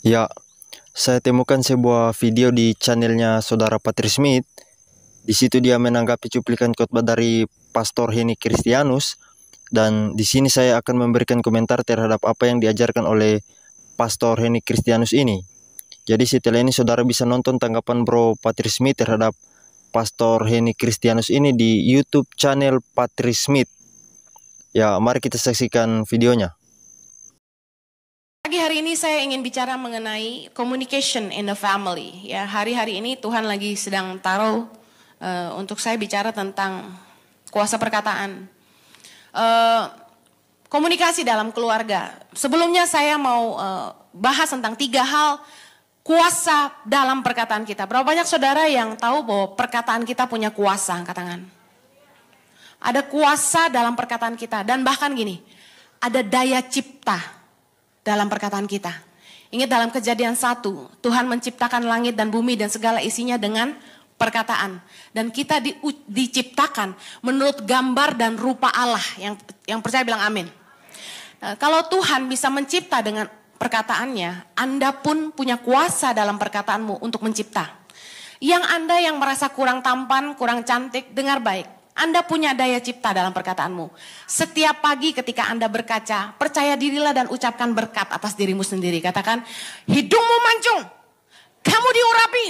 Ya, saya temukan sebuah video di channelnya Saudara Patrick Smith. Di situ dia menanggapi cuplikan khotbah dari Pastor Henny Kristianus, dan di sini saya akan memberikan komentar terhadap apa yang diajarkan oleh Pastor Henny Kristianus ini. Jadi setelah ini saudara bisa nonton tanggapan Bro Patrick Smith terhadap Pastor Henny Kristianus ini di YouTube channel Patrick Smith. Ya, mari kita saksikan videonya. Pagi hari ini saya ingin bicara mengenai communication in the family. Ya, hari-hari ini Tuhan lagi sedang taruh untuk saya bicara tentang kuasa perkataan. Komunikasi dalam keluarga. Sebelumnya saya mau bahas tentang 3 hal kuasa dalam perkataan kita. Berapa banyak saudara yang tahu bahwa perkataan kita punya kuasa? Angkat tangan. Ada kuasa dalam perkataan kita, dan bahkan gini, ada daya cipta dalam perkataan kita. Ingat dalam Kejadian 1, Tuhan menciptakan langit dan bumi dan segala isinya dengan perkataan. Dan kita diciptakan menurut gambar dan rupa Allah. Yang percaya bilang amin. Nah, kalau Tuhan bisa mencipta dengan perkataannya, Anda pun punya kuasa dalam perkataanmu untuk mencipta. Yang Anda yang merasa kurang tampan, kurang cantik, dengar baik. Anda punya daya cipta dalam perkataanmu. Setiap pagi ketika Anda berkaca, percaya dirilah dan ucapkan berkat atas dirimu sendiri. Katakan, hidungmu mancung, kamu diurapi,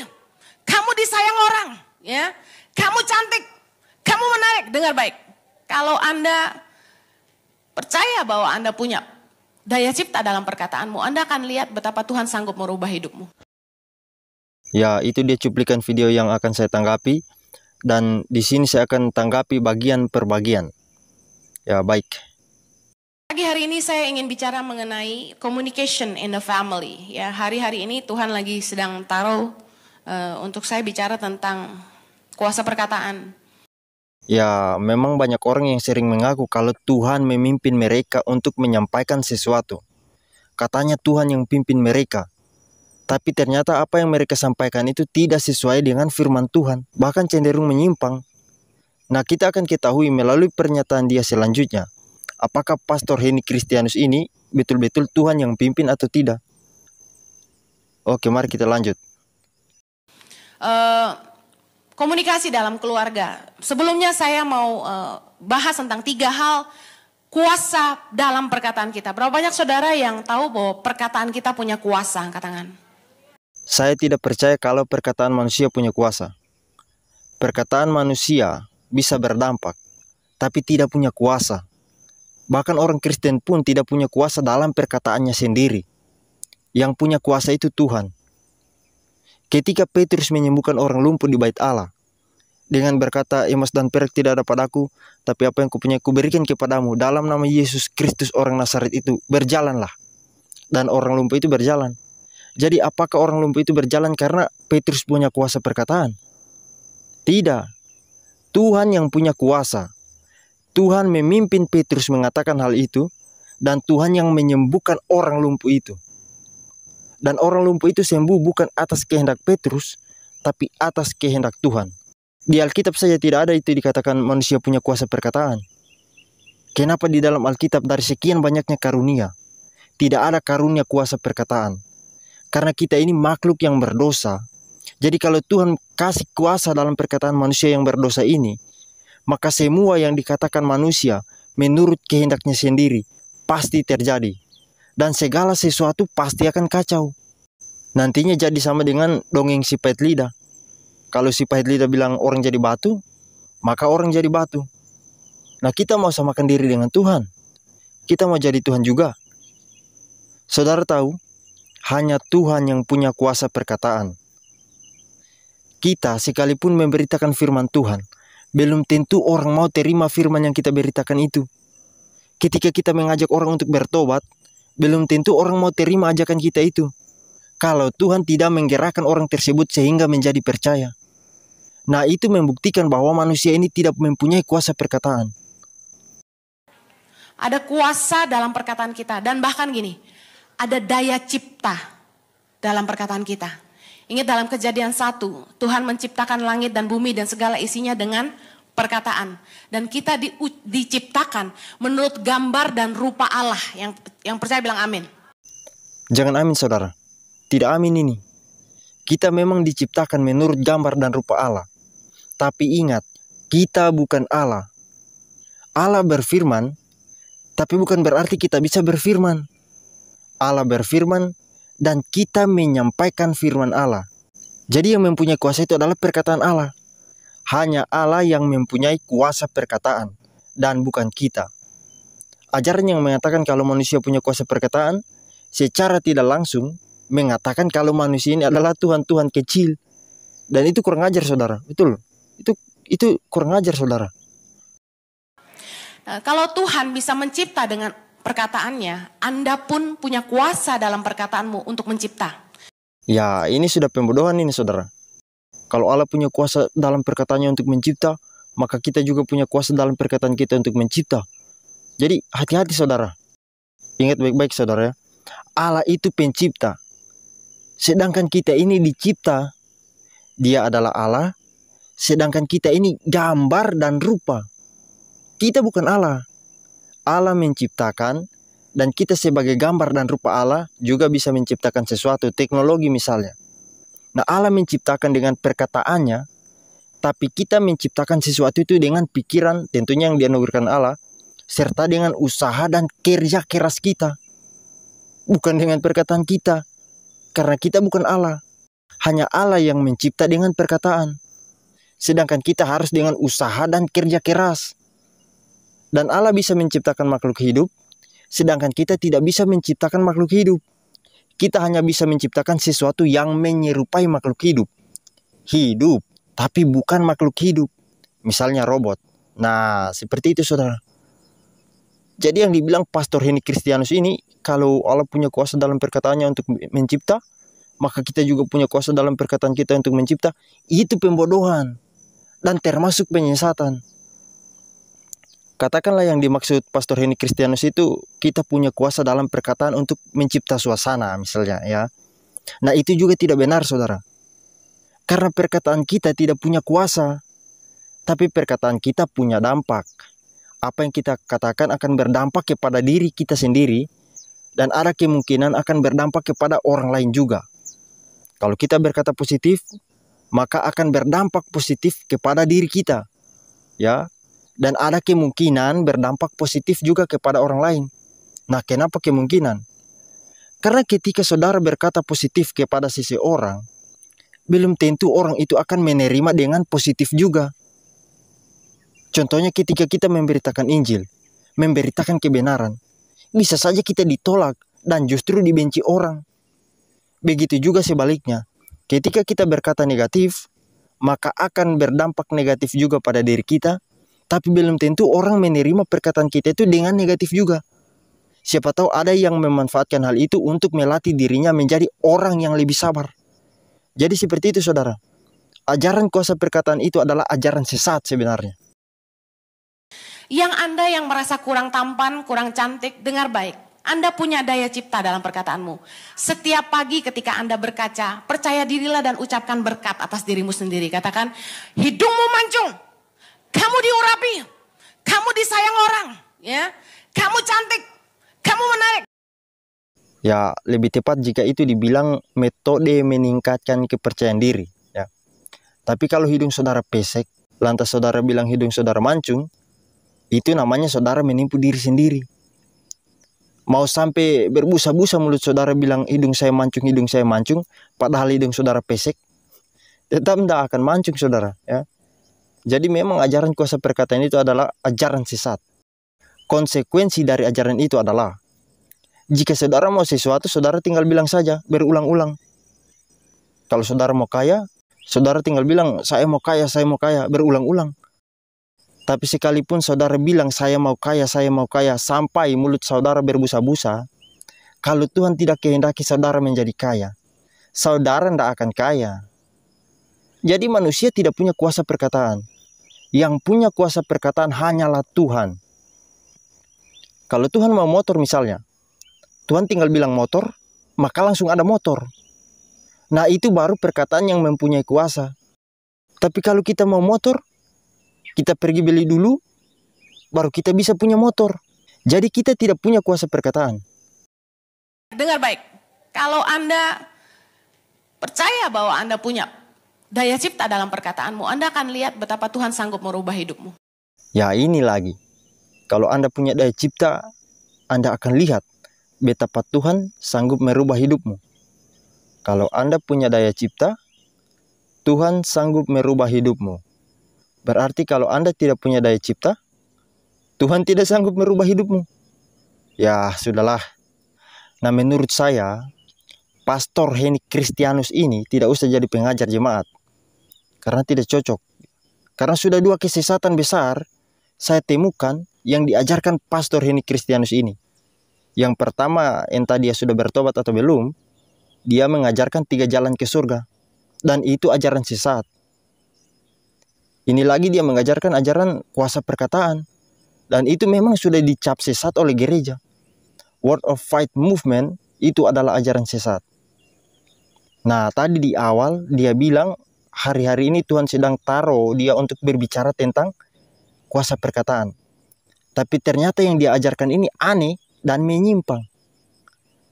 kamu disayang orang, ya, kamu cantik, kamu menarik. Dengar baik. Kalau Anda percaya bahwa Anda punya daya cipta dalam perkataanmu, Anda akan lihat betapa Tuhan sanggup merubah hidupmu. Ya, itu dia cuplikan video yang akan saya tanggapi. Dan di sini saya akan tanggapi bagian per bagian. Ya, baik. Pagi hari ini saya ingin bicara mengenai communication in the family. Ya, hari-hari ini Tuhan lagi sedang taruh untuk saya bicara tentang kuasa perkataan. Ya, memang banyak orang yang sering mengaku kalau Tuhan memimpin mereka untuk menyampaikan sesuatu. Katanya Tuhan yang pimpin mereka. Tapi ternyata apa yang mereka sampaikan itu tidak sesuai dengan firman Tuhan, bahkan cenderung menyimpang. Nah, kita akan ketahui melalui pernyataan dia selanjutnya, apakah Pastor Henny Kristianus ini betul-betul Tuhan yang pimpin atau tidak. Oke, mari kita lanjut. Komunikasi dalam keluarga. Sebelumnya saya mau bahas tentang 3 hal kuasa dalam perkataan kita. Berapa banyak saudara yang tahu bahwa perkataan kita punya kuasa? Angkat tangan. Saya tidak percaya kalau perkataan manusia punya kuasa. Perkataan manusia bisa berdampak, tapi tidak punya kuasa. Bahkan orang Kristen pun tidak punya kuasa dalam perkataannya sendiri. Yang punya kuasa itu Tuhan. Ketika Petrus menyembuhkan orang lumpuh di bait Allah, dengan berkata, emas dan perak tidak ada padaku, tapi apa yang kupunyai kuberikan kepadamu, dalam nama Yesus Kristus orang Nazaret itu, berjalanlah. Dan orang lumpuh itu berjalan. Jadi apakah orang lumpuh itu berjalan karena Petrus punya kuasa perkataan? Tidak. Tuhan yang punya kuasa. Tuhan memimpin Petrus mengatakan hal itu, dan Tuhan yang menyembuhkan orang lumpuh itu. Dan orang lumpuh itu sembuh bukan atas kehendak Petrus, tapi atas kehendak Tuhan. Di Alkitab saja tidak ada itu dikatakan manusia punya kuasa perkataan. Kenapa di dalam Alkitab dari sekian banyaknya karunia, tidak ada karunia kuasa perkataan? Karena kita ini makhluk yang berdosa. Jadi kalau Tuhan kasih kuasa dalam perkataan manusia yang berdosa ini, maka semua yang dikatakan manusia menurut kehendaknya sendiri pasti terjadi. Dan segala sesuatu pasti akan kacau. Nantinya jadi sama dengan dongeng si pahit lidah. Kalau si pahit lidah bilang orang jadi batu, maka orang jadi batu. Nah, kita mau samakan diri dengan Tuhan. Kita mau jadi Tuhan juga. Saudara tahu, hanya Tuhan yang punya kuasa perkataan. Kita sekalipun memberitakan firman Tuhan, belum tentu orang mau terima firman yang kita beritakan itu. Ketika kita mengajak orang untuk bertobat, belum tentu orang mau terima ajakan kita itu. Kalau Tuhan tidak menggerakkan orang tersebut sehingga menjadi percaya. Nah, itu membuktikan bahwa manusia ini tidak mempunyai kuasa perkataan. Ada kuasa dalam perkataan kita, dan bahkan gini, ada daya cipta dalam perkataan kita. Ingat dalam Kejadian 1, Tuhan menciptakan langit dan bumi dan segala isinya dengan perkataan. Dan kita diciptakan menurut gambar dan rupa Allah. Yang percaya bilang amin. Jangan amin, saudara. Tidak amin ini. Kita memang diciptakan menurut gambar dan rupa Allah. Tapi ingat, kita bukan Allah. Allah berfirman, tapi bukan berarti kita bisa berfirman. Allah berfirman dan kita menyampaikan firman Allah. Jadi yang mempunyai kuasa itu adalah perkataan Allah. Hanya Allah yang mempunyai kuasa perkataan dan bukan kita. Ajaran yang mengatakan kalau manusia punya kuasa perkataan secara tidak langsung mengatakan kalau manusia ini adalah Tuhan-Tuhan kecil. Dan itu kurang ajar, saudara. Betul. Itu kurang ajar, saudara. Kalau Tuhan bisa mencipta dengan perkataannya, Anda pun punya kuasa dalam perkataanmu untuk mencipta. Ya, ini sudah pembodohan ini, saudara. Kalau Allah punya kuasa dalam perkataannya untuk mencipta, maka kita juga punya kuasa dalam perkataan kita untuk mencipta. Jadi, hati-hati, saudara. Ingat baik-baik, saudara ya. Allah itu pencipta. Sedangkan kita ini dicipta. Dia adalah Allah. Sedangkan kita ini gambar dan rupa. Kita bukan Allah. Allah menciptakan. Dan kita sebagai gambar dan rupa Allah juga bisa menciptakan sesuatu. Teknologi misalnya. Nah, Allah menciptakan dengan perkataannya. Tapi kita menciptakan sesuatu itu dengan pikiran tentunya yang dianugerahkan Allah. Serta dengan usaha dan kerja keras kita. Bukan dengan perkataan kita. Karena kita bukan Allah. Hanya Allah yang mencipta dengan perkataan. Sedangkan kita harus dengan usaha dan kerja keras. Dan Allah bisa menciptakan makhluk hidup. Sedangkan kita tidak bisa menciptakan makhluk hidup. Kita hanya bisa menciptakan sesuatu yang menyerupai makhluk hidup. Hidup, tapi bukan makhluk hidup. Misalnya robot. Nah, seperti itu, saudara. Jadi yang dibilang Pastor Henny Kristianus ini, kalau Allah punya kuasa dalam perkataannya untuk mencipta, maka kita juga punya kuasa dalam perkataan kita untuk mencipta. Itu pembodohan dan termasuk penyesatan. Katakanlah yang dimaksud Pastor Henny Kristianus itu, kita punya kuasa dalam perkataan untuk mencipta suasana misalnya ya. Nah, itu juga tidak benar, saudara. Karena perkataan kita tidak punya kuasa, tapi perkataan kita punya dampak. Apa yang kita katakan akan berdampak kepada diri kita sendiri, dan ada kemungkinan akan berdampak kepada orang lain juga. Kalau kita berkata positif, maka akan berdampak positif kepada diri kita. Ya, dan ada kemungkinan berdampak positif juga kepada orang lain. Nah, kenapa kemungkinan? Karena ketika saudara berkata positif kepada seseorang, belum tentu orang itu akan menerima dengan positif juga. Contohnya ketika kita memberitakan Injil, memberitakan kebenaran, bisa saja kita ditolak dan justru dibenci orang. Begitu juga sebaliknya, ketika kita berkata negatif, maka akan berdampak negatif juga pada diri kita, tapi belum tentu orang menerima perkataan kita itu dengan negatif juga. Siapa tahu ada yang memanfaatkan hal itu untuk melatih dirinya menjadi orang yang lebih sabar. Jadi seperti itu, saudara. Ajaran kuasa perkataan itu adalah ajaran sesat sebenarnya. Yang Anda yang merasa kurang tampan, kurang cantik, dengar baik. Anda punya daya cipta dalam perkataanmu. Setiap pagi ketika Anda berkaca, percaya dirilah dan ucapkan berkat atas dirimu sendiri. Katakan, hidungmu mancung, kamu diurapi, kamu disayang orang, ya, kamu cantik, kamu menarik. Ya, lebih tepat jika itu dibilang metode meningkatkan kepercayaan diri. Ya. Tapi kalau hidung saudara pesek, lantas saudara bilang hidung saudara mancung, itu namanya saudara menipu diri sendiri. Mau sampai berbusa-busa mulut saudara bilang hidung saya mancung, padahal hidung saudara pesek, tetap tidak akan mancung, saudara. Ya. Jadi memang ajaran kuasa perkataan itu adalah ajaran sesat. Konsekuensi dari ajaran itu adalah, jika saudara mau sesuatu, saudara tinggal bilang saja, berulang-ulang. Kalau saudara mau kaya, saudara tinggal bilang, saya mau kaya, berulang-ulang. Tapi sekalipun saudara bilang saya mau kaya, sampai mulut saudara berbusa-busa, kalau Tuhan tidak kehendaki saudara menjadi kaya, saudara tidak akan kaya. Jadi manusia tidak punya kuasa perkataan. Yang punya kuasa perkataan hanyalah Tuhan. Kalau Tuhan mau motor misalnya, Tuhan tinggal bilang motor, maka langsung ada motor. Nah, itu baru perkataan yang mempunyai kuasa. Tapi kalau kita mau motor, kita pergi beli dulu, baru kita bisa punya motor. Jadi kita tidak punya kuasa perkataan. Dengar baik, kalau Anda percaya bahwa Anda punya daya cipta dalam perkataanmu, Anda akan lihat betapa Tuhan sanggup merubah hidupmu. Ya ini lagi, kalau Anda punya daya cipta, Anda akan lihat betapa Tuhan sanggup merubah hidupmu. Kalau Anda punya daya cipta, Tuhan sanggup merubah hidupmu. Berarti kalau Anda tidak punya daya cipta, Tuhan tidak sanggup merubah hidupmu. Ya sudahlah. Nah menurut saya, Pastor Henny Kristianus ini tidak usah jadi pengajar jemaat. Karena tidak cocok. Karena sudah 2 kesesatan besar saya temukan yang diajarkan Pastor Henny Kristianus ini. Yang pertama, entah dia sudah bertobat atau belum, dia mengajarkan 3 jalan ke surga. Dan itu ajaran sesat. Ini lagi dia mengajarkan ajaran kuasa perkataan. Dan itu memang sudah dicap sesat oleh gereja. Word of Fight Movement itu adalah ajaran sesat. Nah tadi di awal dia bilang hari-hari ini Tuhan sedang taruh dia untuk berbicara tentang kuasa perkataan. Tapi ternyata yang dia ajarkan ini aneh dan menyimpang.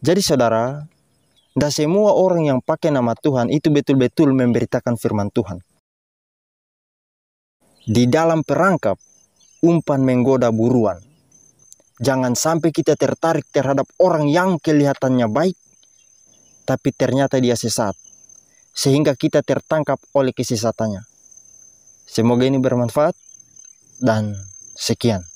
Jadi saudara, tidak semua orang yang pakai nama Tuhan itu betul-betul memberitakan firman Tuhan. Di dalam perangkap, umpan menggoda buruan. Jangan sampai kita tertarik terhadap orang yang kelihatannya baik, tapi ternyata dia sesat. Sehingga kita tertangkap oleh kesesatannya. Semoga ini bermanfaat dan sekian.